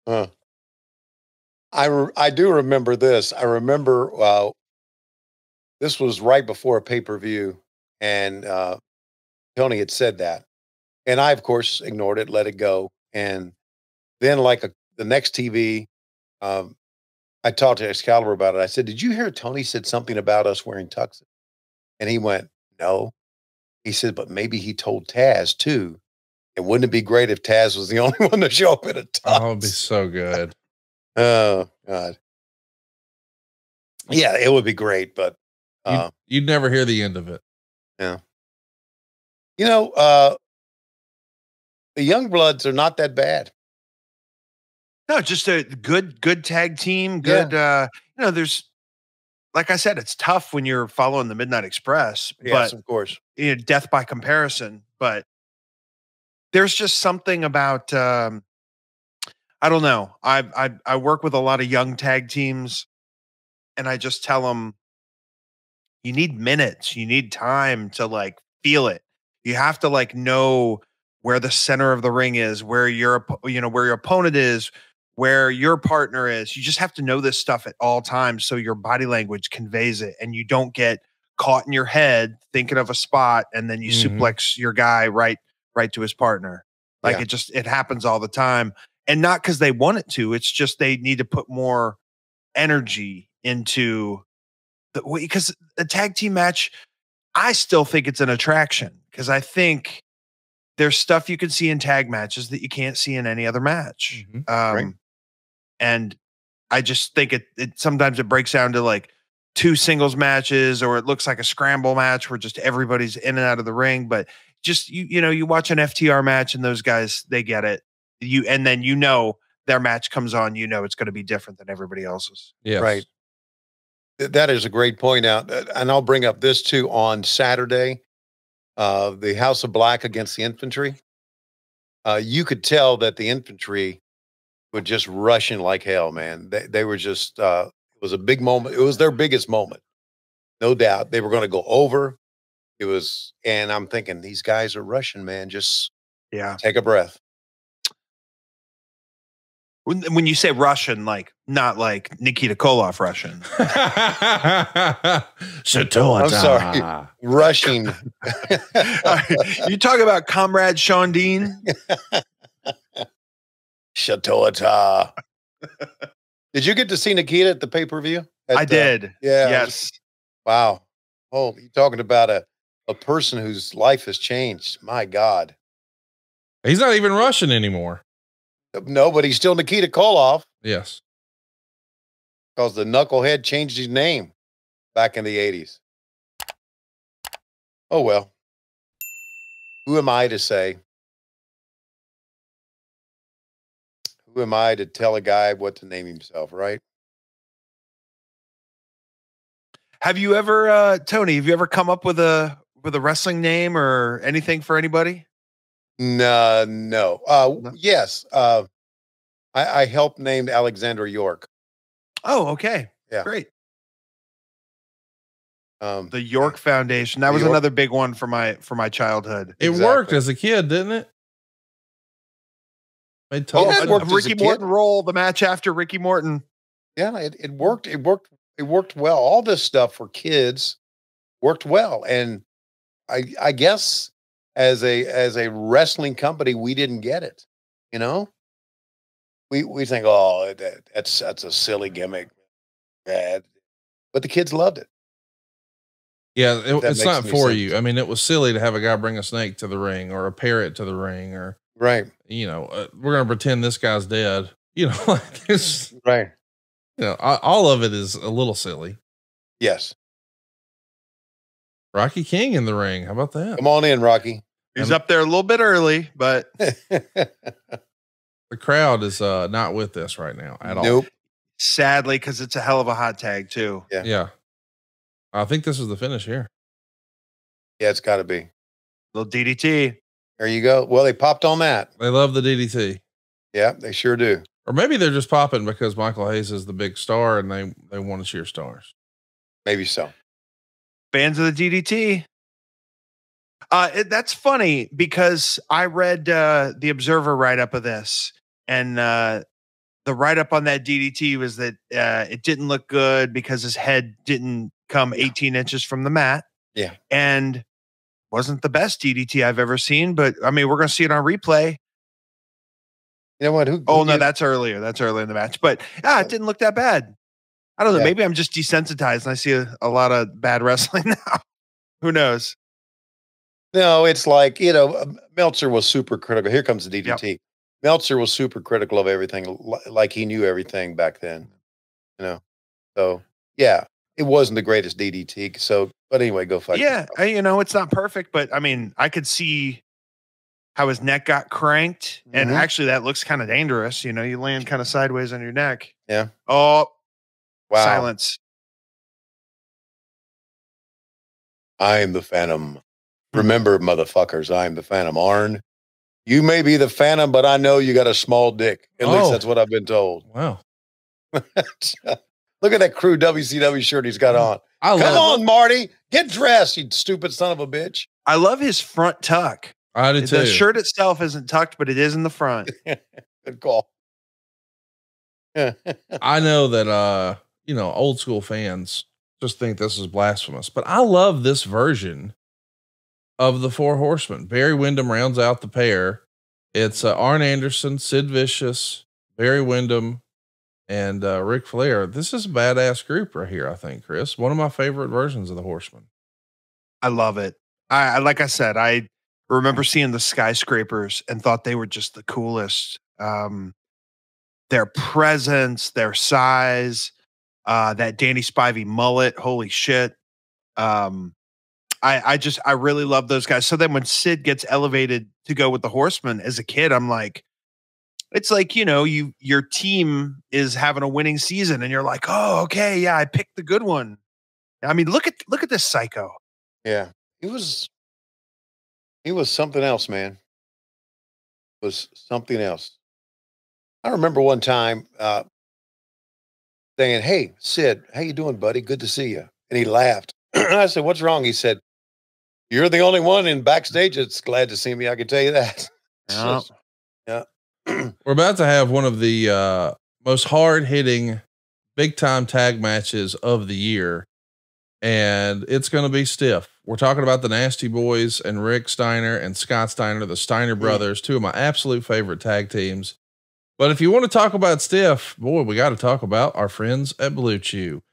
Uh, I do remember this. I remember this was right before a pay-per-view, and Tony had said that, and I, of course, ignored it, let it go, and then the next TV, um, I talked to Excalibur about it. I said, "Did you hear Tony said something about us wearing tuxes?" And he went, "No." He said, "But maybe he told Taz too. And wouldn't it be great if Taz was the only one to show up in a Oh, it'd be tux?" so good. Oh God. Yeah, it would be great, but you'd never hear the end of it. yeah. You know, the young bloods are not that bad. No, just a good tag team. Good, there's, like I said, it's tough when you're following the Midnight Express, Yes, but of course. death by comparison. But there's just something about I don't know. I work with a lot of young tag teams, and I just tell them, you need minutes, you need time to like feel it. You have to like know where the center of the ring is, where where your opponent is, where your partner is. You just have to know this stuff at all times so your body language conveys it and you don't get caught in your head thinking of a spot and then you suplex your guy right to his partner. Like it happens all the time. And not because they want it to, it's just they need to put more energy into because a tag team match, I still think it's an attraction because I think there's stuff you can see in tag matches that you can't see in any other match. Right. And I just think it sometimes it breaks down to like two singles matches, or it looks like a scramble match where just everybody's in and out of the ring. But just you watch an FTR match and those guys, they get it. And then their match comes on, it's going to be different than everybody else's. Yes. Right. That is a great point out. And I'll bring up this too on Saturday, the House of Black against the Infantry. You could tell that the Infantry were just rushing like hell, man. They were just, it was a big moment. It was their biggest moment. No doubt. They were going to go over. And I'm thinking, these guys are rushing, man. Just take a breath. When you say Russian, like not like Nikita Koloff Russian. I'm sorry, rushing. You talk about Comrade Sean Dean. Chateauata. Did you get to see Nikita at the pay-per-view? I did. Yeah. Yes. Wow. Oh, you're talking about a person whose life has changed. My God. He's not even Russian anymore. No, but he's still Nikita Koloff. Yes. Because the Knucklehead changed his name back in the 80s. Oh, well. Who am I to say? Who am I to tell a guy what to name himself, right? Have you ever, Tony, have you ever come up with a wrestling name or anything for anybody? No. Yes. I helped name Alexander York. Oh, okay. Yeah. Great. The York Foundation. That was another big one for my childhood. It worked as a kid, didn't it? Ricky Morton role, the match after Ricky Morton. Yeah, it worked. It worked well. All this stuff for kids worked well. And I guess as a wrestling company, we didn't get it. We think, oh, that's a silly gimmick. Bad. But the kids loved it. Yeah, it's not for you. I mean, it was silly to have a guy bring a snake to the ring or a parrot to the ring, or right. We're gonna pretend this guy's dead. Like this. Right. All of it is a little silly. Yes. Rocky King in the ring. How about that? Come on in, Rocky. He's up there a little bit early, but the crowd is not with this right now at all. Sadly, because it's a hell of a hot tag too. Yeah. I think this is the finish here. Yeah, it's got to be. Little DDT. There you go. Well, they popped on that. They love the DDT. Yeah, they sure do. Or maybe they're just popping because Michael Hayes is the big star and they want to cheer stars. Maybe so. Fans of the DDT. That's funny because I read the Observer write-up of this, and the write up on that DDT was that it didn't look good because his head didn't come 18 inches from the mat. Yeah. And wasn't the best DDT I've ever seen, but I mean, we're going to see it on replay. You know what? No, that's earlier. That's early in the match, but it didn't look that bad. I don't know. Maybe I'm just desensitized and I see a lot of bad wrestling now. Who knows? No, it's like, Meltzer was super critical. Here comes the DDT. Yep. Meltzer was super critical of everything, like he knew everything back then, So, yeah, it wasn't the greatest DDT. So, but anyway, go fight. Yeah, it's not perfect, but I mean, I could see how his neck got cranked, and actually that looks kind of dangerous. You land kind of sideways on your neck. Yeah. Oh, wow. Silence. I am the Phantom. Remember, motherfuckers, I am the Phantom. Arn, you may be the Phantom, but I know you got a small dick. At least that's what I've been told. Wow. Look at that crew WCW shirt he's got on. Come on, Marty. Get dressed, you stupid son of a bitch. I love his front tuck. I do too. The shirt itself isn't tucked, but it is in the front. Good call. I know that, old school fans just think this is blasphemous, but I love this version of the Four Horsemen. Barry Windham rounds out the pair. It's Arn Anderson, Sid Vicious, Barry Windham, and Ric Flair. This is a badass group right here, I think, Chris. One of my favorite versions of the Horsemen. I love it. I like I said, I remember seeing the Skyscrapers and thought they were just the coolest. Their presence, their size, that Danny Spivey mullet, holy shit. I really love those guys. So then when Sid gets elevated to go with the Horsemen as a kid, I'm like, it's like, your team is having a winning season and you're like, oh, okay. Yeah. I picked the good one. I mean, look at this psycho. Yeah. He was something else, man. It was something else. I remember one time, saying, "Hey, Sid, how you doing, buddy? Good to see you." And he laughed. I said, "What's wrong?" He said, "You're the only one in backstage that's glad to see me. I can tell you that." Yeah. We're about to have one of the most hard-hitting, big-time tag matches of the year, and it's going to be stiff. We're talking about the Nasty Boys and Rick Steiner and Scott Steiner, the Steiner brothers, two of my absolute favorite tag teams. But if you want to talk about stiff, boy, we got to talk about our friends at Blue Chew.